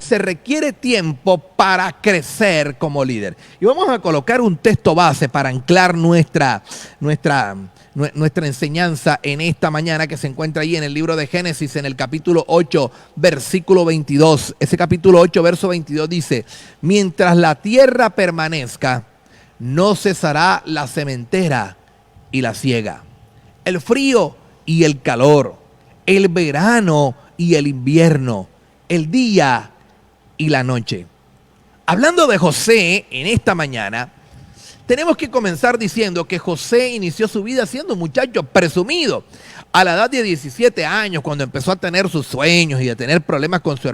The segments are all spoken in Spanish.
se requiere tiempo para crecer como líder. Y vamos a colocar un texto base para anclar nuestra enseñanza en esta mañana, que se encuentra ahí en el libro de Génesis, en el capítulo 8, versículo 22. Ese capítulo 8, verso 22 dice: mientras la tierra permanezca, no cesará la sementera y la siega, el frío y el calor, el verano y el invierno, el día y la noche. Hablando de José en esta mañana, tenemos que comenzar diciendo que José inició su vida siendo un muchacho presumido. A la edad de 17 años, cuando empezó a tener sus sueños y a tener problemas con sus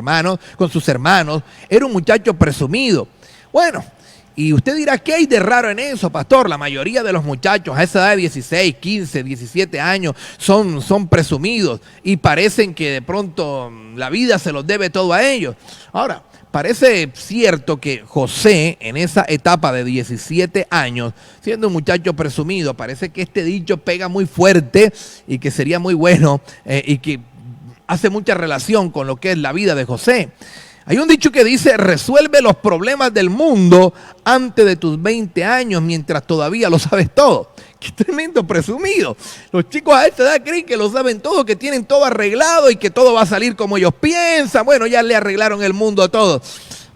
hermanos, era un muchacho presumido. Bueno, y usted dirá, ¿qué hay de raro en eso, pastor? La mayoría de los muchachos a esa edad de 16, 15, 17 años son presumidos y parecen que de pronto la vida se los debe todo a ellos. Ahora, parece cierto que José, en esa etapa de 17 años, siendo un muchacho presumido, parece que este dicho pega muy fuerte y que sería muy bueno y que hace mucha relación con lo que es la vida de José. Hay un dicho que dice: resuelve los problemas del mundo antes de tus 20 años, mientras todavía lo sabes todo. ¡Qué tremendo presumido! Los chicos a esta edad creen que lo saben todo, que tienen todo arreglado y que todo va a salir como ellos piensan. Bueno, ya le arreglaron el mundo a todos.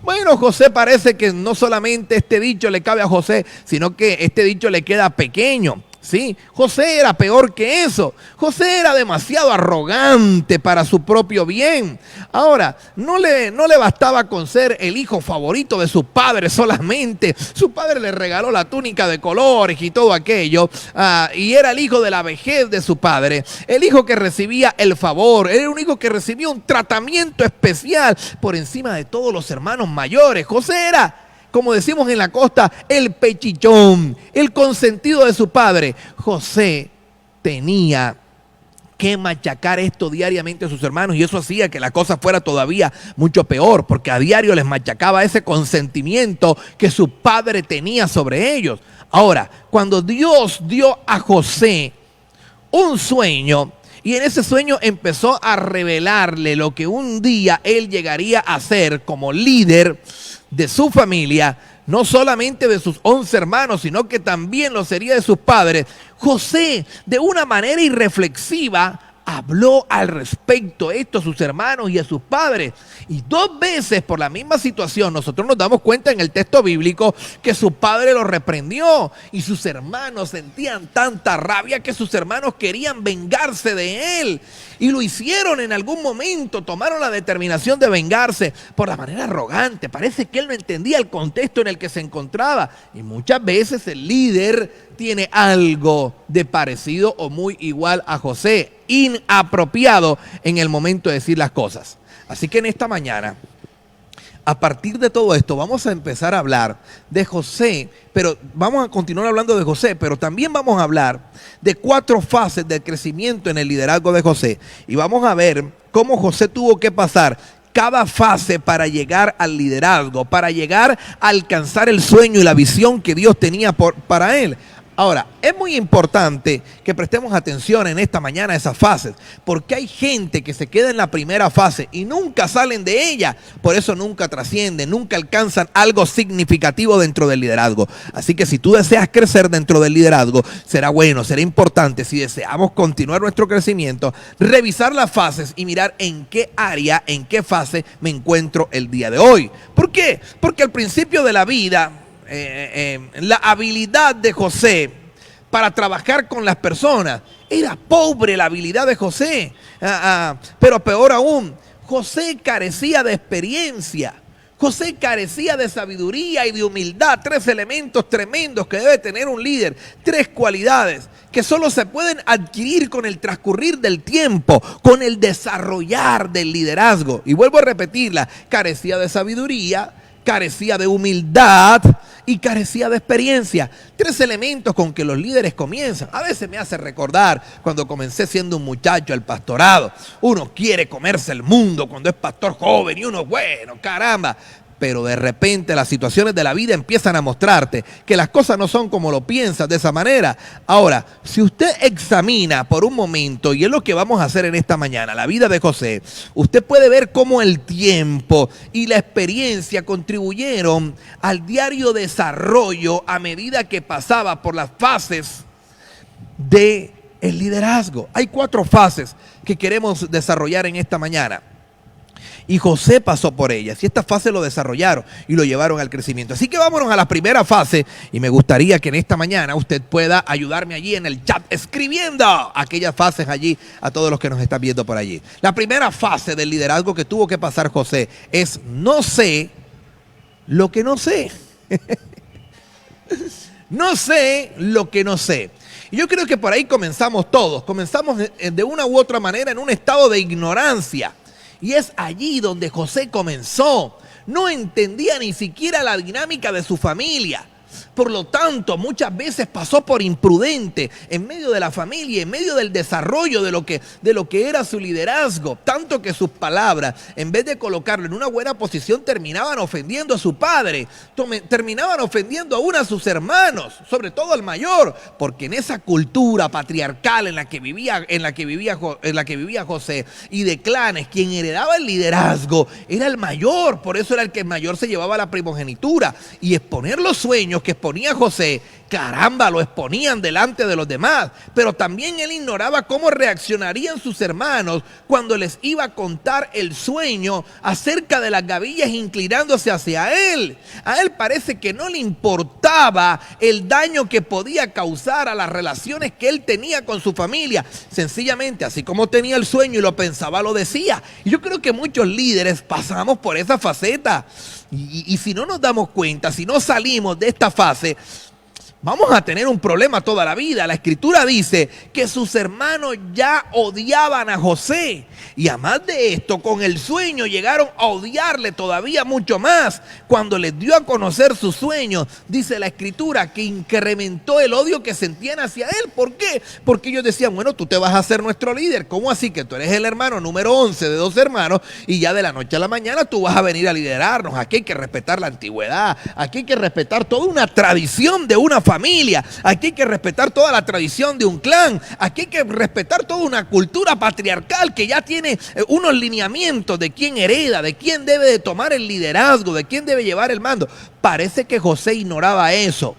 Bueno, José parece que no solamente este dicho le cabe a José, sino que este dicho le queda pequeño. Sí, José era peor que eso. José era demasiado arrogante para su propio bien. Ahora, no le bastaba con ser el hijo favorito de su padre solamente. Su padre le regaló la túnica de colores y todo aquello. Y era el hijo de la vejez de su padre. El hijo que recibía el favor. Era un hijo que recibía un tratamiento especial por encima de todos los hermanos mayores. José era, como decimos en la costa, el pechichón, el consentido de su padre. José tenía que machacar esto diariamente a sus hermanos, y eso hacía que la cosa fuera todavía mucho peor, porque a diario les machacaba ese consentimiento que su padre tenía sobre ellos. Ahora, cuando Dios dio a José un sueño, y en ese sueño empezó a revelarle lo que un día él llegaría a ser como líder de su familia, no solamente de sus 11 hermanos, sino que también lo sería de sus padres, José, de una manera irreflexiva, habló al respecto esto a sus hermanos y a sus padres. Y 2 veces por la misma situación nosotros nos damos cuenta en el texto bíblico que su padre lo reprendió, y sus hermanos sentían tanta rabia que sus hermanos querían vengarse de él, y lo hicieron en algún momento. Tomaron la determinación de vengarse por la manera arrogante. Parece que él no entendía el contexto en el que se encontraba, y muchas veces el líder tiene algo de parecido o muy igual a José, inapropiado en el momento de decir las cosas. Así que en esta mañana, a partir de todo esto, vamos a empezar a hablar de José, pero vamos a continuar hablando de José, pero también vamos a hablar de 4 fases del crecimiento en el liderazgo de José. Y vamos a ver cómo José tuvo que pasar cada fase para llegar al liderazgo, para llegar a alcanzar el sueño y la visión que Dios tenía para él. Ahora, es muy importante que prestemos atención en esta mañana a esas fases, porque hay gente que se queda en la primera fase y nunca salen de ella. Por eso nunca trascienden, nunca alcanzan algo significativo dentro del liderazgo. Así que si tú deseas crecer dentro del liderazgo, será bueno, será importante, si deseamos continuar nuestro crecimiento, revisar las fases y mirar en qué área, en qué fase me encuentro el día de hoy. ¿Por qué? Porque al principio de la vida, la habilidad de José para trabajar con las personas era pobre. La habilidad de José, pero peor aún, José carecía de experiencia. José carecía de sabiduría y de humildad. 3 elementos tremendos que debe tener un líder. 3 cualidades que solo se pueden adquirir con el transcurrir del tiempo, con el desarrollar del liderazgo. Y vuelvo a repetirla: carecía de sabiduría, carecía de humildad y carecía de experiencia. 3 elementos con que los líderes comienzan. A veces me hace recordar cuando comencé siendo un muchacho al pastorado. Uno quiere comerse el mundo cuando es pastor joven y uno, bueno, caramba. pero de repente las situaciones de la vida empiezan a mostrarte que las cosas no son como lo piensas de esa manera. Ahora, si usted examina por un momento, y es lo que vamos a hacer en esta mañana, la vida de José, usted puede ver cómo el tiempo y la experiencia contribuyeron al diario desarrollo a medida que pasaba por las fases de el liderazgo. Hay 4 fases que queremos desarrollar en esta mañana. Y José pasó por ellas. Y estas fases lo desarrollaron y lo llevaron al crecimiento. Así que vámonos a la primera fase. Y me gustaría que en esta mañana usted pueda ayudarme allí en el chat, escribiendo aquellas fases allí a todos los que nos están viendo por allí. La primera fase del liderazgo que tuvo que pasar José es: no sé lo que no sé. No sé lo que no sé. Y yo creo que por ahí comenzamos todos. Comenzamos de una u otra manera en un estado de ignorancia. Y es allí donde José comenzó. No entendía ni siquiera la dinámica de su familia. Por lo tanto, muchas veces pasó por imprudente en medio de la familia, en medio del desarrollo de lo que era su liderazgo. Tanto que sus palabras, en vez de colocarlo en una buena posición, terminaban ofendiendo a su padre, terminaban ofendiendo aún a sus hermanos, sobre todo al mayor, porque en esa cultura patriarcal en la que vivía José y de clanes, quien heredaba el liderazgo era el mayor. Por eso era el que mayor se llevaba la primogenitura. Y exponer los sueños que exponía José, caramba, lo exponían delante de los demás. Pero también él ignoraba cómo reaccionarían sus hermanos cuando les iba a contar el sueño acerca de las gavillas inclinándose hacia él. A él parece que no le importaba el daño que podía causar a las relaciones que él tenía con su familia. Sencillamente, así como tenía el sueño y lo pensaba, lo decía. Y yo creo que muchos líderes pasamos por esa faceta. Y si no nos damos cuenta, si no salimos de esta fase, vamos a tener un problema toda la vida. La escritura dice que sus hermanos ya odiaban a José. Y además de esto, con el sueño llegaron a odiarle todavía mucho más. Cuando les dio a conocer su sueño, dice la escritura que incrementó el odio que sentían hacia él. ¿Por qué? Porque ellos decían: bueno, tú te vas a hacer nuestro líder. ¿Cómo así que tú eres el hermano número 11 de 2 hermanos y ya de la noche a la mañana tú vas a venir a liderarnos? Aquí hay que respetar la antigüedad. Aquí hay que respetar toda una tradición de una familia. Aquí hay que respetar toda la tradición de un clan. Aquí hay que respetar toda una cultura patriarcal que ya tiene unos lineamientos de quién hereda, de quién debe de tomar el liderazgo, de quién debe llevar el mando. Parece que José ignoraba eso,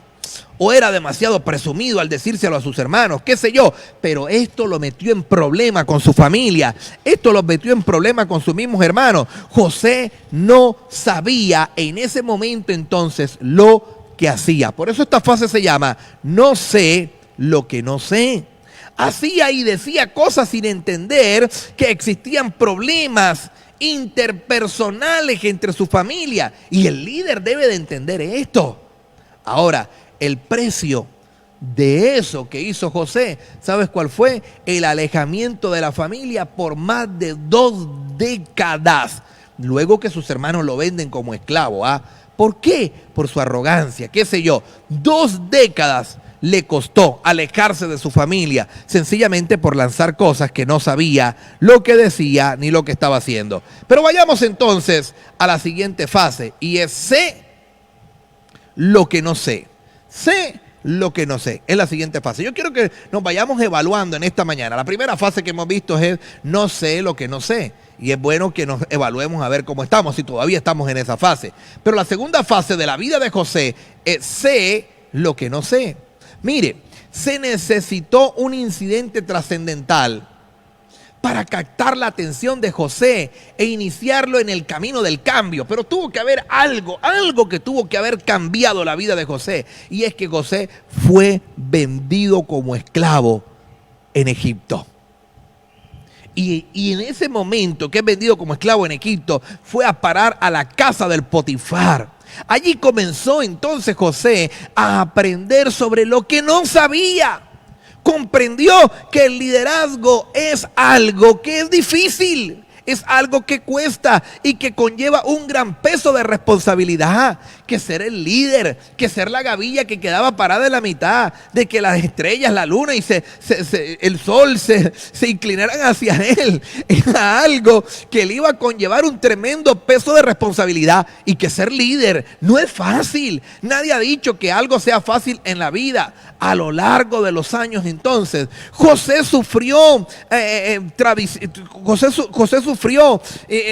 o era demasiado presumido al decírselo a sus hermanos, qué sé yo. Pero esto lo metió en problema con su familia. Esto lo metió en problema con sus mismos hermanos. José no sabía en ese momento entonces lo que hacía. Por eso esta fase se llama: no sé lo que no sé. Hacía y decía cosas sin entender que existían problemas interpersonales entre su familia. Y el líder debe de entender esto. Ahora, el precio de eso que hizo José, ¿sabes cuál fue? El alejamiento de la familia por más de 2 décadas. Luego que sus hermanos lo venden como esclavo. ¿Por qué? Por su arrogancia, qué sé yo. 2 décadas le costó alejarse de su familia, sencillamente por lanzar cosas que no sabía lo que decía ni lo que estaba haciendo. Pero vayamos entonces a la siguiente fase, y es: sé lo que no sé. Sé lo que no sé. Es la siguiente fase. Yo quiero que nos vayamos evaluando en esta mañana. La primera fase que hemos visto es: no sé lo que no sé. Y es bueno que nos evaluemos a ver cómo estamos, si todavía estamos en esa fase. Pero la segunda fase de la vida de José es: sé lo que no sé. Mire, se necesitó un incidente trascendental para captar la atención de José e iniciarlo en el camino del cambio. Pero tuvo que haber algo que tuvo que haber cambiado la vida de José. Y es que José fue vendido como esclavo en Egipto. Y en ese momento que es vendido como esclavo en Egipto, fue a parar a la casa del Potifar. Allí comenzó entonces José a aprender sobre lo que no sabía. Comprendió que el liderazgo es algo que es difícil, es algo que cuesta y que conlleva un gran peso de responsabilidad, que ser el líder, que ser la gavilla que quedaba parada en la mitad, de que las estrellas, la luna y el sol se inclinaran hacia él. Era algo que le iba a conllevar un tremendo peso de responsabilidad, y que ser líder no es fácil. Nadie ha dicho que algo sea fácil en la vida. A lo largo de los años, entonces, José sufrió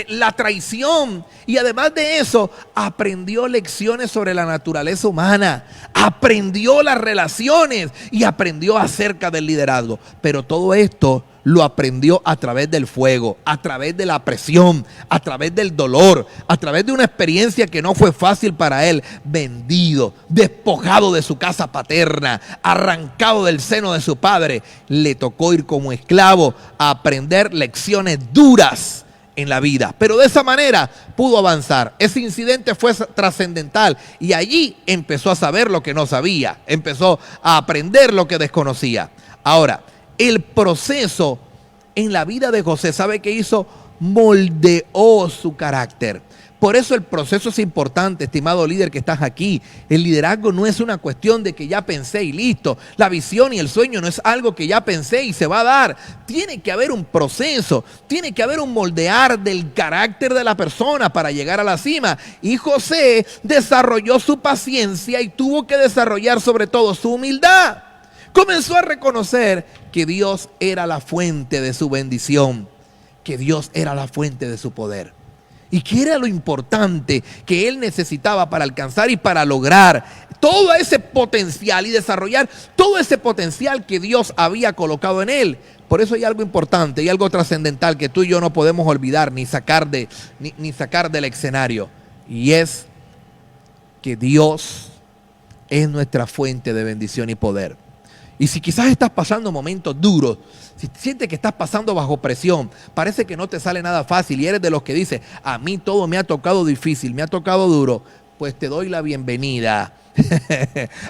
la traición, y además de eso aprendió lecciones sobre la naturaleza humana, aprendió las relaciones y aprendió acerca del liderazgo. Pero todo esto lo aprendió a través del fuego, a través de la presión, a través del dolor, a través de una experiencia que no fue fácil para él. Vendido, despojado de su casa paterna, arrancado del seno de su padre, le tocó ir como esclavo a aprender lecciones duras en la vida. Pero de esa manera pudo avanzar. Ese incidente fue trascendental, y allí empezó a saber lo que no sabía, empezó a aprender lo que desconocía. Ahora, el proceso en la vida de José, ¿sabe qué hizo? Moldeó su carácter. Por eso el proceso es importante, estimado líder que estás aquí. El liderazgo no es una cuestión de que ya pensé y listo. La visión y el sueño no es algo que ya pensé y se va a dar. Tiene que haber un proceso, tiene que haber un moldear del carácter de la persona para llegar a la cima. Y José desarrolló su paciencia y tuvo que desarrollar sobre todo su humildad. Comenzó a reconocer que Dios era la fuente de su bendición, que Dios era la fuente de su poder, y que era lo importante que él necesitaba para alcanzar y para lograr todo ese potencial y desarrollar todo ese potencial que Dios había colocado en él. Por eso hay algo importante y algo trascendental que tú y yo no podemos olvidar ni sacar del escenario, y es que Dios es nuestra fuente de bendición y poder. Y si quizás estás pasando momentos duros, si sientes que estás pasando bajo presión, parece que no te sale nada fácil y eres de los que dice, a mí todo me ha tocado difícil, me ha tocado duro, pues te doy la bienvenida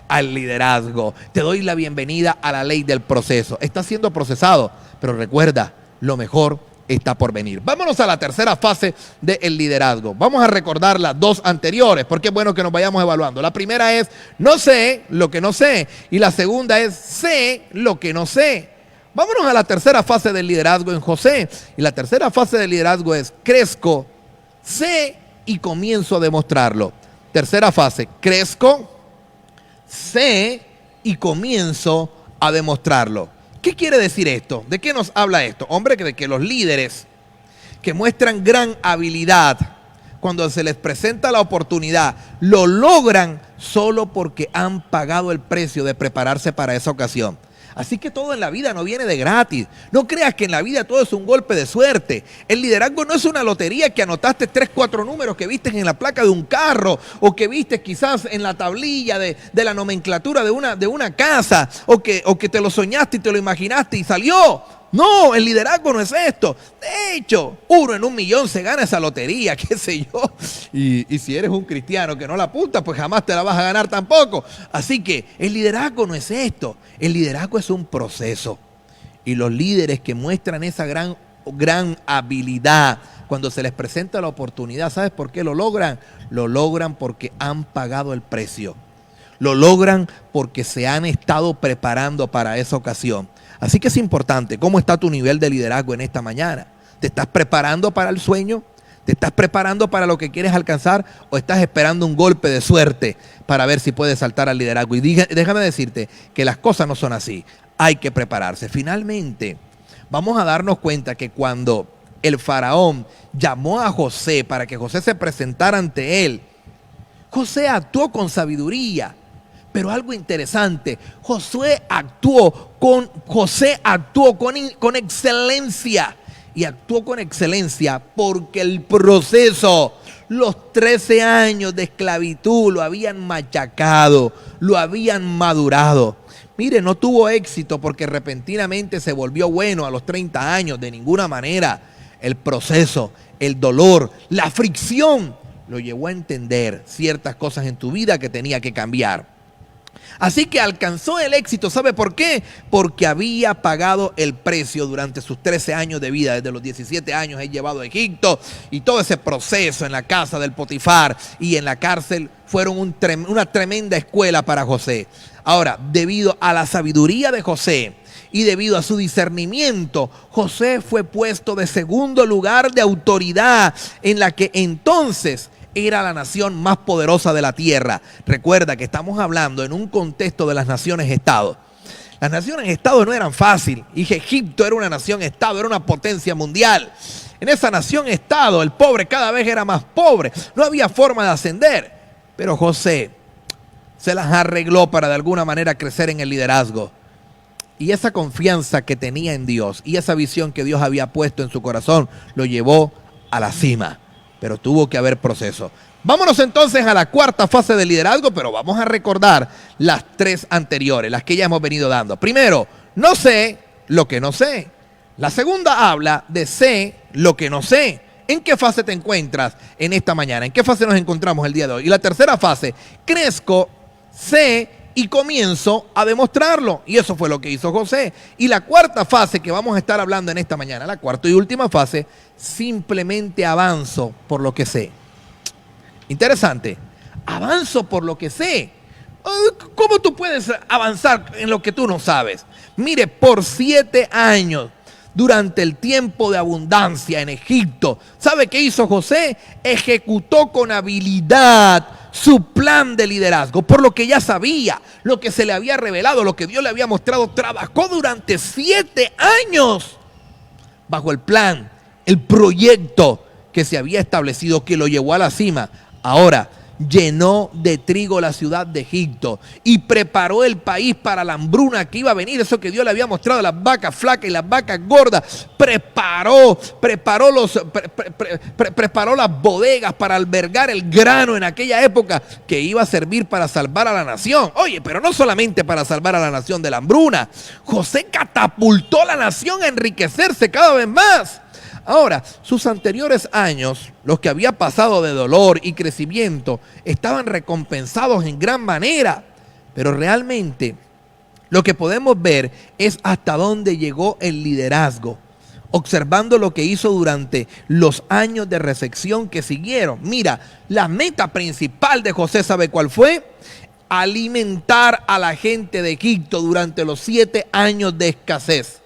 al liderazgo, te doy la bienvenida a la ley del proceso. Estás siendo procesado, pero recuerda, lo mejor está por venir. Vámonos a la tercera fase del liderazgo. Vamos a recordar las dos anteriores, porque es bueno que nos vayamos evaluando. La primera es, no sé lo que no sé, y la segunda es, sé lo que no sé. Vámonos a la tercera fase del liderazgo en José. Y la tercera fase del liderazgo es, crezco, sé y comienzo a demostrarlo. Tercera fase, crezco, sé y comienzo a demostrarlo. ¿Qué quiere decir esto? ¿De qué nos habla esto? Hombre, de que los líderes que muestran gran habilidad, cuando se les presenta la oportunidad, lo logran solo porque han pagado el precio de prepararse para esa ocasión. Así que todo en la vida no viene de gratis. No creas que en la vida todo es un golpe de suerte. El liderazgo no es una lotería que anotaste 3, 4 números que viste en la placa de un carro, o que viste quizás en la tablilla de la nomenclatura de una casa, o que te lo soñaste y te lo imaginaste y salió. No, el liderazgo no es esto. De hecho, 1 en 1.000.000 se gana esa lotería, qué sé yo. Y si eres un cristiano que no la apunta, pues jamás te la vas a ganar tampoco. Así que el liderazgo no es esto. El liderazgo es un proceso. Y los líderes que muestran esa gran habilidad, cuando se les presenta la oportunidad, ¿sabes por qué lo logran? Lo logran porque han pagado el precio. Lo logran porque se han estado preparando para esa ocasión. Así que es importante, ¿cómo está tu nivel de liderazgo en esta mañana? ¿Te estás preparando para el sueño? ¿Te estás preparando para lo que quieres alcanzar? ¿O estás esperando un golpe de suerte para ver si puedes saltar al liderazgo? Y déjame decirte que las cosas no son así. Hay que prepararse. Finalmente, vamos a darnos cuenta que cuando el faraón llamó a José para que José se presentara ante él, José actuó con sabiduría. Pero algo interesante, José actuó con excelencia. Y actuó con excelencia porque el proceso, los 13 años de esclavitud lo habían machacado, lo habían madurado. Mire, no tuvo éxito porque repentinamente se volvió bueno a los 30 años, de ninguna manera. El proceso, el dolor, la fricción lo llevó a entender ciertas cosas en tu vida que tenía que cambiar. Así que alcanzó el éxito. ¿Sabe por qué? Porque había pagado el precio durante sus 13 años de vida. Desde los 17 años es llevado a Egipto, y todo ese proceso en la casa del Potifar y en la cárcel fueron una tremenda escuela para José. Ahora, debido a la sabiduría de José y debido a su discernimiento, José fue puesto de segundo lugar de autoridad en la que entonces era la nación más poderosa de la tierra. Recuerda que estamos hablando en un contexto de las naciones-estado. Las naciones-estado no eran fáciles. Y Egipto era una nación-estado, era una potencia mundial. En esa nación-estado el pobre cada vez era más pobre. No había forma de ascender. Pero José se las arregló para de alguna manera crecer en el liderazgo. Y esa confianza que tenía en Dios y esa visión que Dios había puesto en su corazón lo llevó a la cima. Pero tuvo que haber proceso. Vámonos entonces a la cuarta fase del liderazgo, pero vamos a recordar las tres anteriores, las que ya hemos venido dando. Primero, no sé lo que no sé. La segunda habla de sé lo que no sé. ¿En qué fase te encuentras en esta mañana? ¿En qué fase nos encontramos el día de hoy? Y la tercera fase, crezco, sé y comienzo a demostrarlo. Y eso fue lo que hizo José. Y la cuarta fase que vamos a estar hablando en esta mañana, la cuarta y última fase, simplemente avanzo por lo que sé. Interesante. Avanzo por lo que sé. ¿Cómo tú puedes avanzar en lo que tú no sabes? Mire, por 7 años, durante el tiempo de abundancia en Egipto, ¿sabe qué hizo José? Ejecutó con habilidad su plan de liderazgo, por lo que ya sabía, lo que se le había revelado, lo que Dios le había mostrado. Trabajó durante 7 años bajo el plan, el proyecto que se había establecido, que lo llevó a la cima. Ahora, llenó de trigo la ciudad de Egipto y preparó el país para la hambruna que iba a venir. Eso que Dios le había mostrado, las vacas flacas y las vacas gordas. Preparó las bodegas para albergar el grano en aquella época que iba a servir para salvar a la nación. Oye, pero no solamente para salvar a la nación de la hambruna. José catapultó a la nación a enriquecerse cada vez más. Ahora, sus anteriores años, los que había pasado de dolor y crecimiento, estaban recompensados en gran manera. Pero realmente lo que podemos ver es hasta dónde llegó el liderazgo, observando lo que hizo durante los años de recepción que siguieron. Mira, la meta principal de José, ¿sabe cuál fue? Alimentar a la gente de Egipto durante los 7 años de escasez.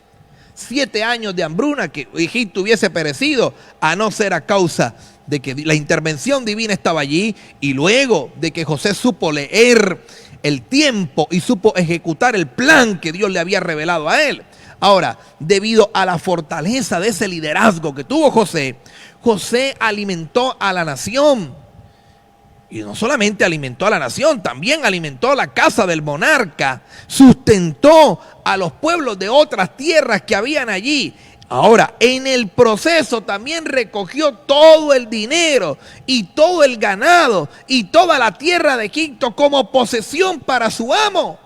7 años de hambruna, que Egipto hubiese perecido, a no ser a causa de que la intervención divina estaba allí, y luego de que José supo leer el tiempo y supo ejecutar el plan que Dios le había revelado a él. Ahora, debido a la fortaleza de ese liderazgo que tuvo José, José alimentó a la nación. Y no solamente alimentó a la nación, también alimentó a la casa del monarca, sustentó a los pueblos de otras tierras que habían allí. Ahora, en el proceso también recogió todo el dinero y todo el ganado y toda la tierra de Egipto como posesión para su amo.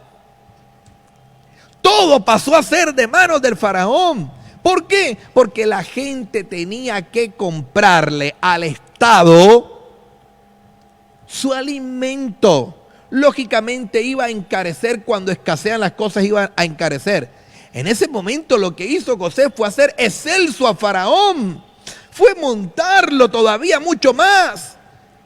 Todo pasó a ser de manos del faraón. ¿Por qué? Porque la gente tenía que comprarle al Estado su alimento. Lógicamente iba a encarecer cuando escasean las cosas, iban a encarecer. En ese momento lo que hizo José fue hacer excelso a Faraón. Fue montarlo todavía mucho más.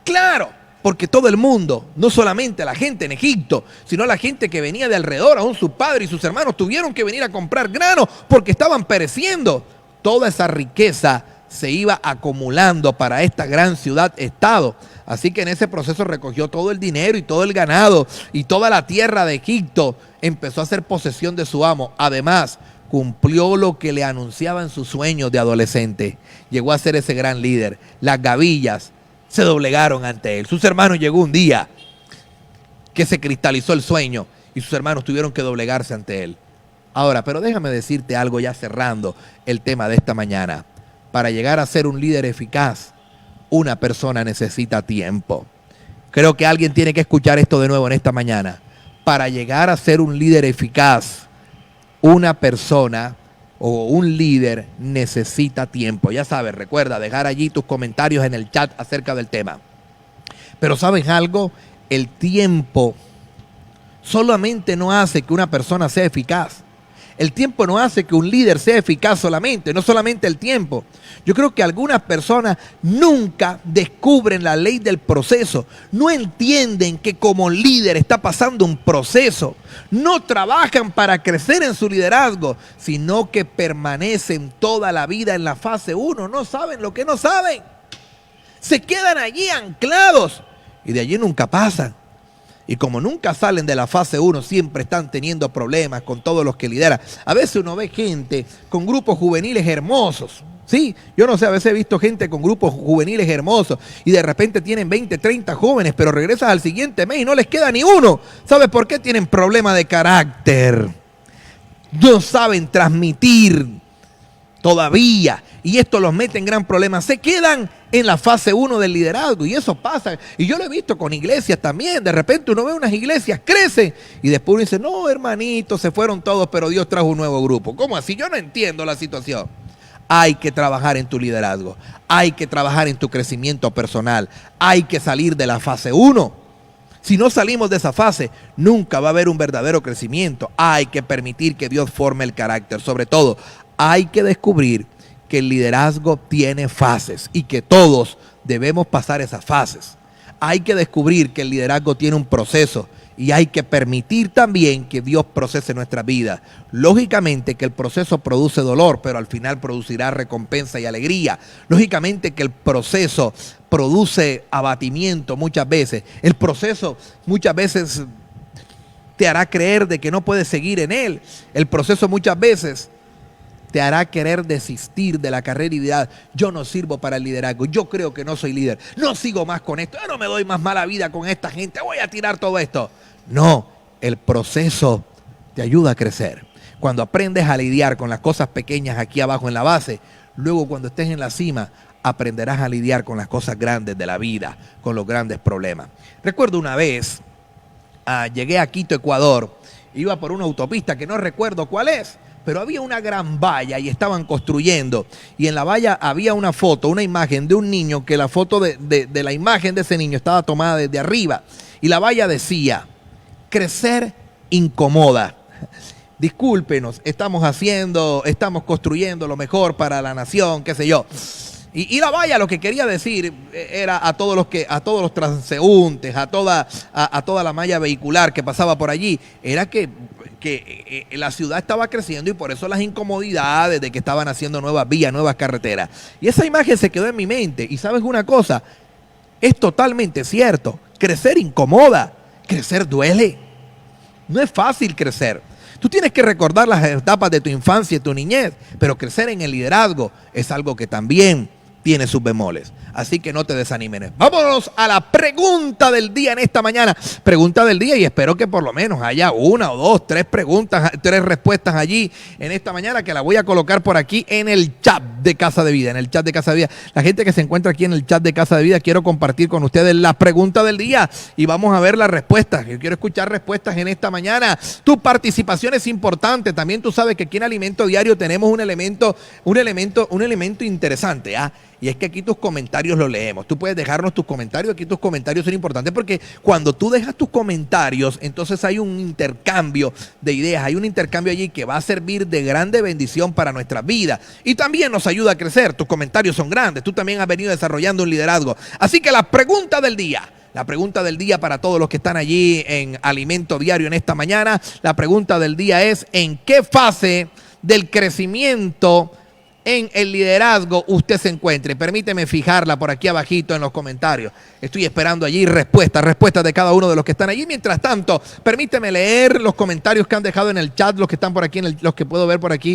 Claro, porque todo el mundo, no solamente la gente en Egipto, sino la gente que venía de alrededor, aún su padre y sus hermanos tuvieron que venir a comprar grano porque estaban pereciendo. Toda esa riqueza se iba acumulando para esta gran ciudad-estado. Así que en ese proceso recogió todo el dinero y todo el ganado y toda la tierra de Egipto. Empezó a hacer posesión de su amo. Además, cumplió lo que le anunciaba en sus sueños de adolescente. Llegó a ser ese gran líder. Las gavillas se doblegaron ante él. Sus hermanos, llegó un día que se cristalizó el sueño y sus hermanos tuvieron que doblegarse ante él. Ahora, pero déjame decirte algo ya cerrando el tema de esta mañana. Para llegar a ser un líder eficaz, una persona necesita tiempo. Creo que alguien tiene que escuchar esto de nuevo en esta mañana. Para llegar a ser un líder eficaz, una persona o un líder necesita tiempo. Ya sabes, recuerda dejar allí tus comentarios en el chat acerca del tema. Pero ¿sabes algo? El tiempo solamente no hace que una persona sea eficaz. El tiempo no hace que un líder sea eficaz solamente, no solamente el tiempo. Yo creo que algunas personas nunca descubren la ley del proceso, no entienden que como líder está pasando un proceso, no trabajan para crecer en su liderazgo, sino que permanecen toda la vida en la fase 1, no saben lo que no saben. Se quedan allí anclados y de allí nunca pasan. Y como nunca salen de la fase 1, siempre están teniendo problemas con todos los que lideran. A veces uno ve gente con grupos juveniles hermosos. Sí, yo no sé, a veces he visto gente con grupos juveniles hermosos y de repente tienen 20, 30 jóvenes, pero regresas al siguiente mes y no les queda ni uno. ¿Sabes por qué? Tienen problemas de carácter. No saben transmitir todavía. Y esto los mete en gran problema. Se quedan en la fase 1 del liderazgo y eso pasa. Y yo lo he visto con iglesias también. De repente uno ve unas iglesias, crecen y después uno dice, no, hermanito, se fueron todos, pero Dios trajo un nuevo grupo. ¿Cómo así? Yo no entiendo la situación. Hay que trabajar en tu liderazgo. Hay que trabajar en tu crecimiento personal. Hay que salir de la fase 1. Si no salimos de esa fase, nunca va a haber un verdadero crecimiento. Hay que permitir que Dios forme el carácter. Sobre todo, hay que descubrir que el liderazgo tiene fases y que todos debemos pasar esas fases. Hay que descubrir que el liderazgo tiene un proceso y hay que permitir también que Dios procese nuestra vida. Lógicamente que el proceso produce dolor, pero al final producirá recompensa y alegría. Lógicamente que el proceso produce abatimiento muchas veces. El proceso muchas veces te hará creer de que no puedes seguir en él. El proceso muchas veces te hará querer desistir de la carrera y dirás, yo no sirvo para el liderazgo, yo creo que no soy líder, no sigo más con esto, yo no me doy más mala vida con esta gente, voy a tirar todo esto. No, el proceso te ayuda a crecer. Cuando aprendes a lidiar con las cosas pequeñas aquí abajo en la base, luego cuando estés en la cima, aprenderás a lidiar con las cosas grandes de la vida, con los grandes problemas. Recuerdo una vez, llegué a Quito, Ecuador, iba por una autopista que no recuerdo cuál es, pero había una gran valla y estaban construyendo. Y en la valla había una foto, una imagen de un niño, que la foto de la imagen de ese niño estaba tomada desde arriba. Y la valla decía, crecer incomoda. Discúlpenos, estamos construyendo lo mejor para la nación, qué sé yo. Y la valla lo que quería decir era a todos los transeúntes, a toda la malla vehicular que pasaba por allí, era que la ciudad estaba creciendo y por eso las incomodidades de que estaban haciendo nuevas vías, nuevas carreteras. Y esa imagen se quedó en mi mente. Y ¿sabes una cosa? Es totalmente cierto. Crecer incomoda, crecer duele. No es fácil crecer. Tú tienes que recordar las etapas de tu infancia y tu niñez, pero crecer en el liderazgo es algo que también tiene sus bemoles. Así que no te desanimes. Vámonos a la pregunta del día en esta mañana. Pregunta del día, y espero que por lo menos haya una o dos, tres respuestas allí en esta mañana, que la voy a colocar por aquí en el chat de Casa de Vida. En el chat de Casa de Vida. La gente que se encuentra aquí en el chat de Casa de Vida, quiero compartir con ustedes la pregunta del día y vamos a ver las respuestas. Yo quiero escuchar respuestas en esta mañana. Tu participación es importante. También tú sabes que aquí en Alimento Diario tenemos un elemento interesante, y es que aquí tus comentarios los leemos. Tú puedes dejarnos tus comentarios. Aquí tus comentarios son importantes porque cuando tú dejas tus comentarios, entonces hay un intercambio de ideas. Hay un intercambio allí que va a servir de grande bendición para nuestra vida. Y también nos ayuda a crecer. Tus comentarios son grandes. Tú también has venido desarrollando un liderazgo. Así que la pregunta del día. La pregunta del día para todos los que están allí en Alimento Diario en esta mañana. La pregunta del día es, ¿en qué fase del crecimiento en el liderazgo usted se encuentre? Permíteme fijarla por aquí abajito en los comentarios. Estoy esperando allí respuestas de cada uno de los que están allí. Mientras tanto, permíteme leer los comentarios que han dejado en el chat, los que están por aquí, los que puedo ver por aquí